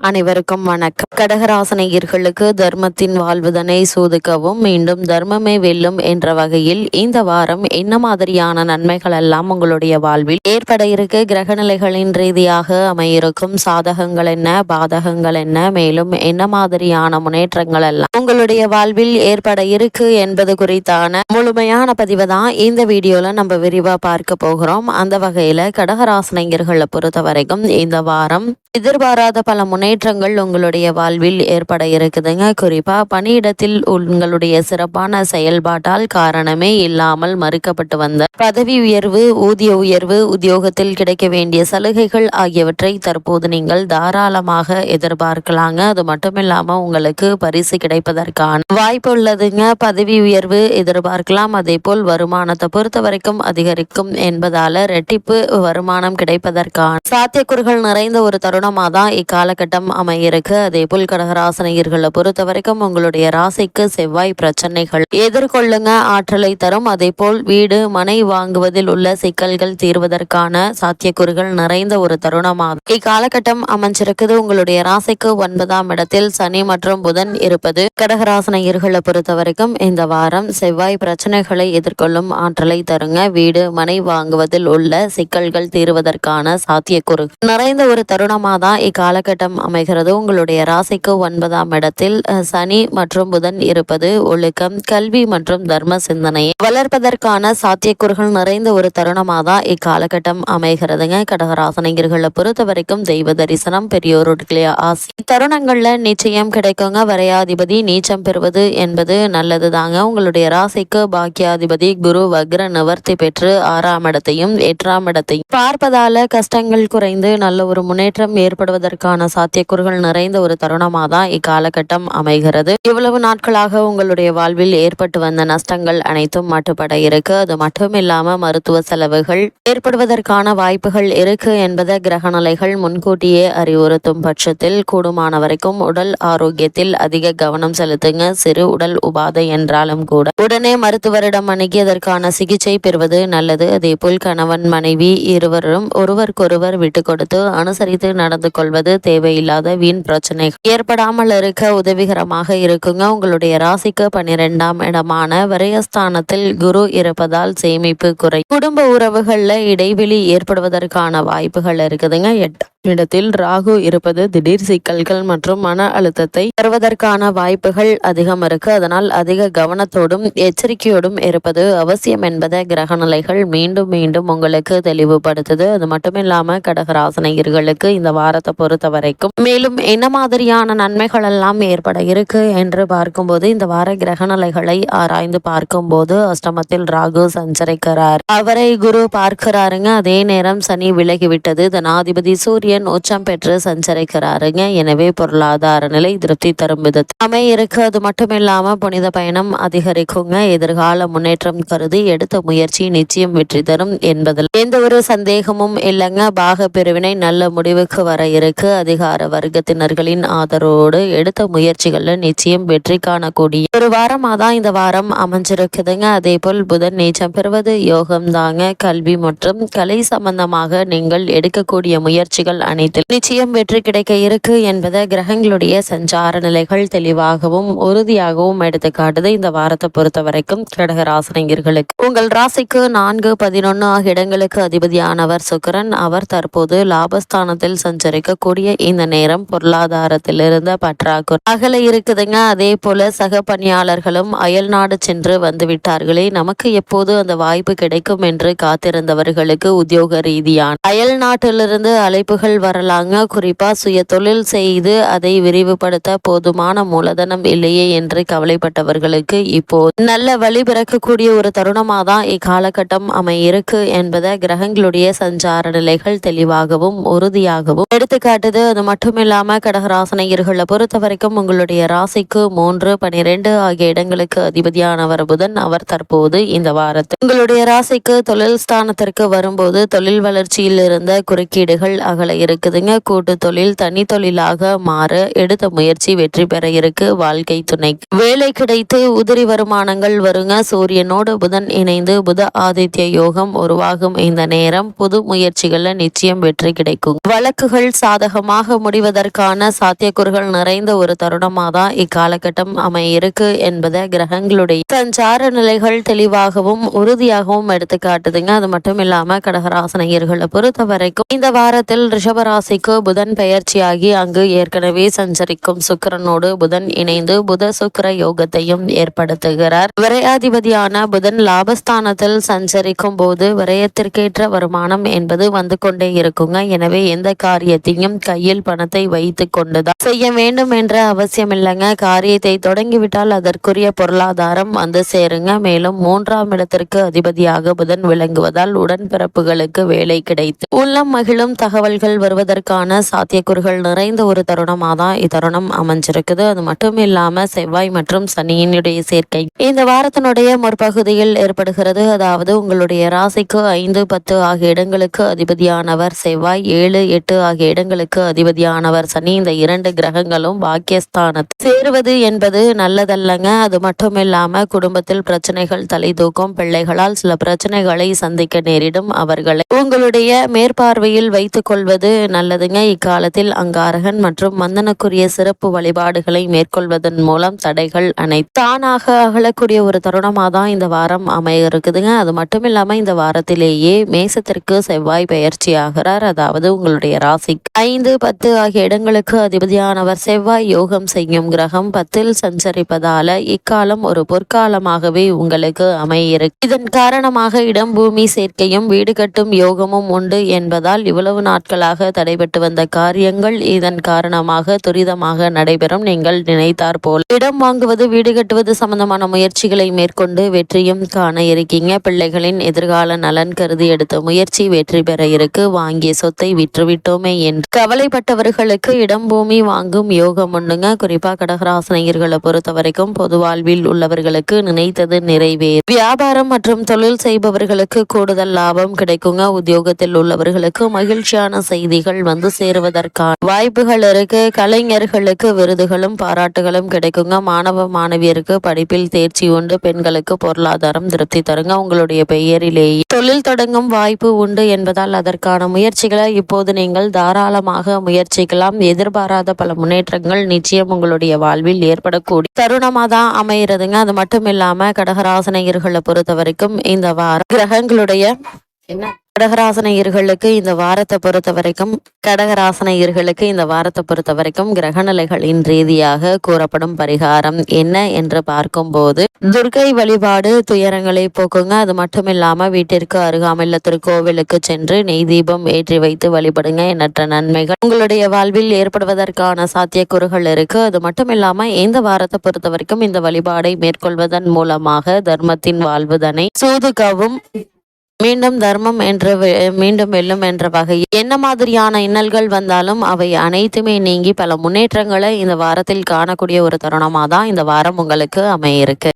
அனைவருக்கும் வணக்கம். கடகராசனையர்களுக்கு தர்மத்தின் வாழ்வுதனை சோதிக்கவும் மீண்டும் தர்மமே வெல்லும் என்ற வகையில் இந்த வாரம் என்ன மாதிரியான நன்மைகள் எல்லாம் உங்களுடைய வாழ்வில் ஏற்பட இருக்கு, கிரகநிலைகளின் ரீதியாக அமையிருக்கும் சாதகங்கள் என்ன, பாதகங்கள் என்ன, மேலும் என்ன மாதிரியான முன்னேற்றங்கள் எல்லாம் உங்களுடைய வாழ்வில் ஏற்பட இருக்கு என்பது குறித்தான முழுமையான பதிவை தான் இந்த வீடியோல நம்ம விரிவா பார்க்க போகிறோம். அந்த வகையில கடகராசனையர்களை பொறுத்த வரைக்கும் இந்த வாரம் எதிர்பாராத பல முன்னேற்றங்கள் உங்களுடைய வாழ்வில் ஏற்பட இருக்குதுங்க. குறிப்பா பணியிடத்தில் உங்களுடைய சிறப்பான செயல்பாட்டால் காரணமே இல்லாமல் மறுக்கப்பட்டு வந்த பதவி உயர்வு, ஊதிய உயர்வு, உத்தியோகத்தில் கிடைக்க வேண்டிய சலுகைகள் ஆகியவற்றை தற்போது நீங்கள் தாராளமாக எதிர்பார்க்கலாங்க. அது மட்டும் இல்லாம உங்களுக்கு பரிசு கிடைப்பதற்கான வாய்ப்பு உள்ளதுங்க. பதவி உயர்வு எதிர்பார்க்கலாம். அதே போல் வருமானத்தை பொறுத்த வரைக்கும் அதிகரிக்கும் என்பதால ரெட்டிப்பு வருமானம் கிடைப்பதற்கான சாத்தியக்கூறுகள் நிறைந்த ஒரு தருணமாக தான் இக்காலகட்டம் அமையிருக்கு. அதே போல் கடகராசனையர்களை பொறுத்த வரைக்கும் உங்களுடைய ராசிக்கு செவ்வாய் பிரச்சனைகள் எதிர்கொள்ளுங்க ஆற்றலை தரும். அதே போல் வீடு மனை வாங்குவதில் உள்ள சிக்கல்கள் தீர்வதற்கான சாத்தியக்கூறுகள் நிறைந்த ஒரு தருணமாக இக்காலகட்டம் அமைஞ்சிருக்குது. உங்களுடைய ராசிக்கு 9ஆம் இடத்தில் சனி மற்றும் புதன் இருப்பது கடகராசனையர்களை பொறுத்த வரைக்கும் இந்த வாரம் செவ்வாய் பிரச்சனைகளை எதிர்கொள்ளும் ஆற்றலை தருங்க. வீடு மனை வாங்குவதில் உள்ள சிக்கல்கள் தீர்வதற்கான சாத்தியக்கூறு நிறைந்த ஒரு தருணமாக தான் இக்காலகட்டம் அமைகிறது. உங்களுடைய ராசிக்கு 9ஆம் இடத்தில் சனி மற்றும் புதன் இருப்பது ஒழுக்கம், கல்வி மற்றும் தர்ம சிந்தனையை வளர்ப்பதற்கான சாத்தியக்கூறுகள் நிறைந்த ஒரு தருணமாக தான் இக்காலகட்டம் அமைகிறதுங்க. கடகராசனையர்களை பொறுத்த வரைக்கும் தெய்வ தரிசனம், பெரியோருடைய ஆசி தருணங்கள்ல நிச்சயம் கிடைக்குங்க. வரையாதிபதி நீச்சம் பெறுவது என்பது நல்லது தாங்க. உங்களுடைய ராசிக்கு பாக்கியாதிபதி குரு வக்ர நிவர்த்தி பெற்று 6ஆம் இடத்தையும் 8ஆம் இடத்தையும் பார்ப்பதால கஷ்டங்கள் குறைந்து நல்ல ஒரு முன்னேற்றம் ஏற்படுவதற்கான சாத்தியக்கூறுகள் நிறைந்த ஒரு தருணமாக தான் இக்காலகட்டம் அமைகிறது. இவ்வளவு நாட்களாக உங்களுடைய வாழ்வில் ஏற்பட்டு வந்த நஷ்டங்கள் அனைத்தும் மட்டுப்பட இருக்கு. அது மட்டும் இல்லாம மருத்துவ செலவுகள் ஏற்படுவதற்கான வாய்ப்புகள் இருக்கு என்பதை கிரகநிலைகள் முன்கூட்டியே அறிவுறுத்தும் பட்சத்தில் கூடுமான வரைக்கும் உடல் ஆரோக்கியத்தில் அதிக கவனம் செலுத்துங்க. சிறு உடல் உபாதை என்றாலும் கூட உடனே மருத்துவரிடம் அணுகி அதற்கான சிகிச்சை பெறுவது நல்லது. அதே போல் கணவன் மனைவி இருவரும் ஒருவருக்கொருவர் விட்டு கொடுத்து அனுசரித்து நடந்து கொள்வது தேவையில்லாத வீண் பிரச்சனை ஏற்படாமல் இருக்க உதவிகரமாக இருக்குங்க. உங்களுடைய ராசிக்கு 12ஆம் இடமான விரயஸ்தானத்தில் குரு இருப்பதால் சேமிப்பு குறை, குடும்ப உறவுகள்ல இடைவெளி ஏற்படுவதற்கான வாய்ப்புகள் இருக்குதுங்க. 8ஆம் இடத்தில் ராகு இருப்பது திடீர் சிக்கல்கள் மற்றும் மன அழுத்தத்தை தருவதற்கான வாய்ப்புகள் அதிகம் இருக்கு. அதனால் அதிக கவனத்தோடும் எச்சரிக்கையோடும் இருப்பது அவசியம் என்பதை கிரகநிலைகள் மீண்டும் மீண்டும் உங்களுக்கு தெளிவுபடுத்துது. அது மட்டும் இல்லாம கடகராசனையர்களுக்கு இந்த வாரத்தை பொறுத்த வரைக்கும் மேலும் என்ன மாதிரியான நன்மைகள் எல்லாம் ஏற்பட இருக்கு என்று பார்க்கும்போது இந்த வார கிரகநிலைகளை ஆராய்ந்து பார்க்கும்போது அஷ்டமத்தில் ராகு சஞ்சரிக்கிறார், அவரை குரு பார்க்கிறாருங்க. அதே நேரம் சனி விலகிவிட்டது. தனாதிபதி சூரியன் உச்சம் பெற்று சஞ்சரிக்கிறாருங்க. எனவே பொருளாதார நிலை திருப்தி தரும் விதத்தில் அமையிருக்கு. அது மட்டும் இல்லாம புனித பயணம் அதிகரிக்குங்க. எதிர்கால முன்னேற்றம் கருதி எடுத்த முயற்சி நிச்சயம் வெற்றி தரும் என்பதில் எந்த ஒரு சந்தேகமும் இல்லைங்க. பாக பிரிவினை நல்ல முடிவுக்கு வர இருக்கு. அதிகார வர்க்கத்தினர்களின் ஆதரவோடு எடுத்த முயற்சிகள்ல நிச்சயம் வெற்றி காணக்கூடிய ஒரு வாரமாக தான் இந்த வாரம் அமைஞ்சிருக்குதுங்க. அதே போல் புதன் நீச்சம் பெறுவது யோகம் தாங்க. கல்வி மற்றும் கலை சம்பந்தமாக நீங்கள் எடுக்கக்கூடிய முயற்சிகள் அனைத்தில் நிச்சயம் வெற்றி கிடைக்க இருக்கு என்பதை கிரகங்களுடைய சஞ்சார நிலைகள் தெளிவாகவும் உறுதியாகவும் எடுத்துக்காட்டுது. இந்த வாரத்தை பொறுத்த வரைக்கும் கடகராசனையர்களுக்கு உங்கள் ராசிக்கு 4, 11 ஆகிய இடங்களுக்கு அதிபதியானவர் சுக்கிரன். அவர் தற்போது லாபஸ்தானத்தில் சஞ்சரிக்கக்கூடிய இந்த நேரம் பொருளாதாரத்தில் இருந்த பற்றாக்குறை அகல இருக்குதுங்க. அதே போல சக பணியாளர்களும் அயல் நாடு சென்று வந்து விட்டார்களே, நமக்கு எப்போது அந்த வாய்ப்பு கிடைக்கும் என்று காத்திருந்தவர்களுக்கு உத்தியோக ரீதியான அயல் நாட்டிலிருந்து அழைப்புகள் வரலாங்க. குறிப்பா சுய தொழில் செய்து அதை விரிவுபடுத்த போதுமான மூலதனம் இல்லையே என்று கவலைப்பட்டவர்களுக்கு இப்போ நல்ல வழி பிறக்கக்கூடிய ஒரு தருணமாக தான் இக்காலகட்டம் அமையிருக்கு என்பதை கிரகங்களுடைய சஞ்சார நிலைகள் தெளிவாகவும் உறுதியாகவும் எடுத்துக்காட்டுது. அது மட்டும் இல்லாம கடகராசனையர்களை பொறுத்த வரைக்கும் உங்களுடைய ராசிக்கு 3, 12 ஆகிய இடங்களுக்கு அதிபதியானவர் புதன். அவர் தற்போது இந்த வாரத்தில் உங்களுடைய ராசிக்கு தொழில் ஸ்தானத்திற்கு வரும்போது தொழில் வளர்ச்சியில் இருந்த குறுக்கீடுகள் அகல இருக்குதுங்க. கூட்டு தொழில் தனி தொழிலாக மாற எடுத்த முயற்சி வெற்றி பெற இருக்கு. வாழ்க்கை துணை வேலை கிடைத்து உதிரி வருமானங்கள் வருங்க. சூரியனோடு புதன் இணைந்து புத ஆதித்ய யோகம் உருவாகும் இந்த நேரம் புது முயற்சிகள்ல நிச்சயம் வெற்றி கிடைக்கும். வழக்குகள் சாதகமாக சுமூகமாக முடிவதற்கான சாத்தியக்கூறுகள் நிறைந்த ஒரு தருணமாக தான் இக்காலகட்டம் அமையிருக்கு என்பதை கிரகங்களுடைய சஞ்சார நிலைகள் தெளிவாகவும் உறுதியாகவும் எடுத்து காட்டுதுங்க. அது மட்டும் இல்லாம கடகராசனையர்களை பொறுத்த வரைக்கும் இந்த வாரத்தில் ரிஷபராசிக்கு புதன் பெயர்ச்சியாகி அங்கு ஏற்கனவே சஞ்சரிக்கும் சுக்கிரனோடு புதன் இணைந்து புத சுக்கிர யோகத்தையும் ஏற்படுத்துகிறார். விரையாதிபதியான புதன் லாபஸ்தானத்தில் சஞ்சரிக்கும் போது விரயத்திற்கேற்ற வருமானம் என்பது வந்து கொண்டே இருக்குங்க. எனவே எந்த காரியத்தையும் கையில் பணத்தை வைத்து கொண்டுதான் செய்ய வேண்டும் என்ற அவசியம் இல்லைங்க. காரியத்தை தொடங்கிவிட்டால் அதற்குரிய பொருளாதாரம் வந்து சேருங்க. மேலும் 3ஆம் இடத்திற்கு அதிபதியாக புதன் விளங்குவதால் உடன்பிறப்புகளுக்கு வேலை கிடைத்து உள்ளம் மகிழும் தகவல்கள் வருவதற்கான சாத்தியக்கூறுகள் நிறைந்த ஒரு தருணமாக தான் இத்தருணம் அமைஞ்சிருக்குது. அது மட்டும் இல்லாம செவ்வாய் மற்றும் சனியினுடைய சேர்க்கை இந்த வாரத்தினுடைய முற்பகுதியில் ஏற்படுகிறது. அதாவது உங்களுடைய ராசிக்கு 5, 10 ஆகிய இடங்களுக்கு அதிபதியானவர் செவ்வாய், 7, 8 ஆகிய இடங்களுக்கு அதிபதியானவர் சனி. இந்த 2 கிரகங்களும் பாக்கியஸ்தானத்தில் சேருவது என்பது நல்லதல்லங்க. அது மட்டும் இல்லாம குடும்பத்தில் பிரச்சனைகள் தலை தூக்கும். பிள்ளைகளால் சில பிரச்சனைகளை சந்திக்க நேரிடும். அவர்களை உங்களுடைய மேற்பார்வையில் வைத்துக் கொள்வது நல்லதுங்க. இக்காலத்தில் அங்காரகன் மற்றும் மந்தனுக்குரிய சிறப்பு வழிபாடுகளை மேற்கொள்வதன் மூலம் தடைகள் தானாக அகலக்கூடிய ஒரு தருணமாக தான் இந்த வாரம் அமைய இருக்குதுங்க. அது மட்டும் இல்லாம இந்த வாரத்திலேயே மேசத்திற்கு செவ்வாய் பயிற்சி ஆகிறார். அதாவது உங்களுடைய ராசிக்கு 5, 10 ஆகிய இடங்களுக்கு அதிபதியானவர் செவ்வாய் யோகம் செய்யும் கிரகம் 10ல் சஞ்சரிப்பதால இக்காலம் ஒரு பொற்காலமாகவே உங்களுக்கு அமையிருக்கு. இதன் காரணமாக இடம் பூமி சேர்க்கையும் வீடு கட்டும் யோகமும் உண்டு என்பதால் இவ்வளவு நாட்களாக தடைபட்டு வந்த காரியங்கள் இதன் காரணமாக துரிதமாக நடைபெறும். நீங்கள் நினைத்தார் போல் இடம் வாங்குவது வீடு கட்டுவது சம்பந்தமான முயற்சிகளை மேற்கொண்டு வெற்றியும் காண இருக்கீங்க. பிள்ளைகளின் எதிர்கால நலன் கருதி எடுத்த முயற்சி வெற்றி பெற இருக்கு. வாங்கிய சொத்தை விற்றுவிட்டோமே என்று கவலைப்பட்டவர்களுக்கு இடம் பூமி வாங்கும் யோகம் உண்டுங்க. குறிப்பா கடகராசனையர்களை பொறுத்த வரைக்கும் பொது வாழ்வில் உள்ளவர்களுக்கு நினைத்தது நிறைவேறும். வியாபாரம் மற்றும் தொழில் செய்பவர்களுக்கு கூடுதல் லாபம் கிடைக்குங்க. உத்தியோகத்தில் உள்ளவர்களுக்கு மகிழ்ச்சியான செய்திகள் வந்து சேருவதற்கான வாய்ப்புகள் இருக்கு. கலைஞர்களுக்கு விருதுகளும் பாராட்டுகளும் கிடைக்குங்க. மாணவ மாணவியருக்கு படிப்பில் தேர்ச்சி உண்டு. பெண்களுக்கு பொருளாதாரம் திருப்தி தருங்க. உங்களுடைய பெயரிலேயே தொழில் தொடங்கும் வாய்ப்பு உண்டு என்பதால் அதற்கான முயற்சிகளை இப்போது நீங்கள் தாராளமாக முயற்சிக்கலாம். எதிர்பாராத பல முன்னேற்றங்கள் நிச்சயம் உங்களுடைய வாழ்வில் ஏற்படக்கூடிய தருணமாக தான் அமைகிறதுங்க. அது மட்டும் இல்லாம கடகராசனையர்களை பொறுத்த வரைக்கும் இந்த வாரம் கிரகங்களுடைய கடகராசனையர்களுக்கு இந்த வாரத்தை பொறுத்த வரைக்கும் கிரகநிலைகளின் ரீதியாக கூறப்படும் பரிகாரம் என்ன என்று பார்க்கும்போது துர்க்கை வழிபாடு துயரங்களை போக்குங்க. அது மட்டும் இல்லாம வீட்டிற்கு அருகாமையில் திருக்கோவிலுக்கு சென்று நெய் தீபம் ஏற்றி வைத்து வழிபடுங்க. எண்ணற்ற நன்மைகள் உங்களுடைய வாழ்வில் ஏற்படுவதற்கான சாத்தியக்கூறுகள் இருக்கு. அது மட்டும் இல்லாம இந்த வாரத்தை பொறுத்த வரைக்கும் இந்த வழிபாடை மேற்கொள்வதன் மூலமாக தர்மத்தின் வாழ்வுதனை சூதுகவும் மீண்டும் தர்மம் மீண்டும் வெல்லும் என்ற வகையில் என்ன மாதிரியான இன்னல்கள் வந்தாலும் அவை அனைத்துமே நீங்கி பல முன்னேற்றங்களை இந்த வாரத்தில் காணக்கூடிய ஒரு தருணமாக தான் இந்த வாரம் உங்களுக்கு அமையிருக்கு.